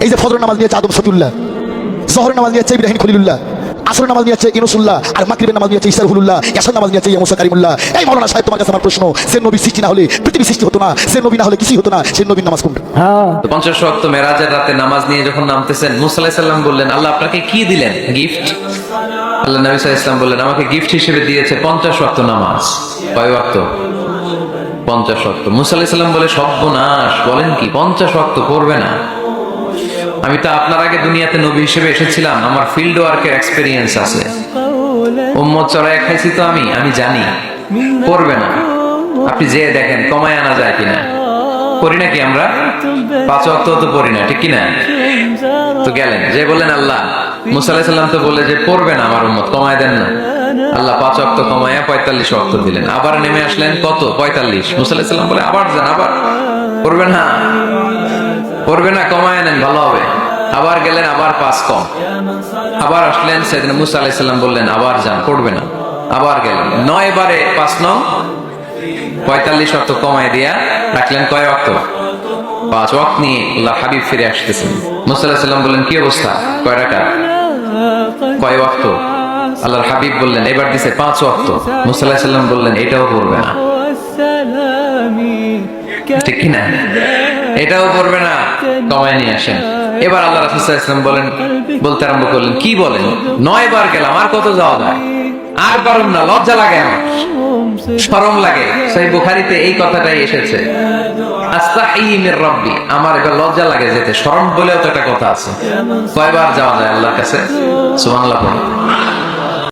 এই যে ফজর নামাজ নিয়েছে আদম সফিউল্লাহ, জোহরের নামাজ নিয়েছে ইব্রাহিম খলিলুল্লাহ, আসরের নামাজ নিয়েছে ইউনূসুল্লাহ, আর মাগরিবের নামাজ নিয়েছে ইসরাহুল্লাহ, ইয়াসার নামাজ নিয়েছে মুসা কারিমুল্লাহ। এই মাওলানা সাহেব, তোমার কাছে আমার প্রশ্ন, সে নবী সৃষ্টি না হলে পৃথিবী সৃষ্টি হতো না, সে নবী না হলে কিছুই হতো না, সে নবীর নামাজ কোনটা? তো 50 ওয়াক্ত মেরাজের রাতে নামাজ নিয়ে যখন নামতেছেন, মুসা আলাইহিস সালাম বললেন, আল্লাহ আপনাকে কি দিলেন গিফট? আল্লাহ নবী সাল্লাল্লাহু আলাইহি ওয়াসাল্লাম বললেন, আমাকে গিফট হিসেবে দিয়েছে 50 ওয়াক্ত নামাজ। কয় ওয়াক্ত? 50 ওয়াক্ত। মুসা আলাইহিস সালাম বলে, সর্বনাশ, বলেন কি 50 ওয়াক্ত পড়বে না? আমি তো আপনার আগে দুনিয়াতে নবী হিসেবে এসেছিলাম, আমার ফিল্ড ওয়ার্কের এক্সপেরিয়েন্স আছে, উম্মত চড়ায় খাইছি তো আমি জানি পড়বে না। আপনি যে দেখেন কমায় আনা যায় কিনা। পড়ি নাকি আমরা? 5 ওয়াক্ত তো পড়ি না, ঠিক কিনা? তো গেলেন যে বললেন, আল্লাহ মুসা আলাইহিস সালাম তো বলে যে পড়বে না আমার উম্মত, কমায় দেন না। আল্লাহ 5 ওয়াক্ত কমায়া 45 ওয়াক্ত দিলেন। আবার নেমে আসলেন কত? 45। মুসা আলাইহিস সালাম বলে, আবার যান, আবার পড়বে না, পড়বে না, কমায় নেন, ভালো হবে। আবার গেলেন, আবার 5 কম। আবার আসলেন, সাইয়েদনা মুসা আলাইহিস সালাম বললেন, আবার যান, পড়বে না। আবার গেলেন, 9 বারে 5 নং 45 ওয়াক্ত কমায় দিয়া রাখলেন কয় ওয়াক্ত? 5 ওয়াক্ত নিয়ে আল্লাহ হাবিব ফিরে আসতেছেন। মুসা আলাইহিস সালাম বললেন, কি অবস্থা, কয় রাকাত, কয় ওয়াক্ত? আল্লাহর হাবিব বললেন, এবার দিছে 5 ওয়াক্ত। মুসা আলাইহিস সালাম বললেন, এটাও পড়বে না, ঠিক কি না? এটাও পড়বে না, কমায় নিয়ে আসেন। এবার আল্লাহ রাসূল সাল্লাল্লাহু আলাইহি ওয়াসাল্লাম বলতে আরম্ভ করলেন, কি বলেন, 9 বার গেলাম, আর কত যাওয়া যায়? আর পারুম না, লজ্জা লাগে, আমার শরম লাগে। সহিহ বুখারীতে এই কথাটাই এসেছে, আস্তাহি মির রাব্বি, আমার এবার লজ্জা লাগে যেতে। শরম বলেও তো একটা কথা আছে। কয়বার যাওয়া যায় আল্লাহর কাছে? সুবহানাল্লাহ।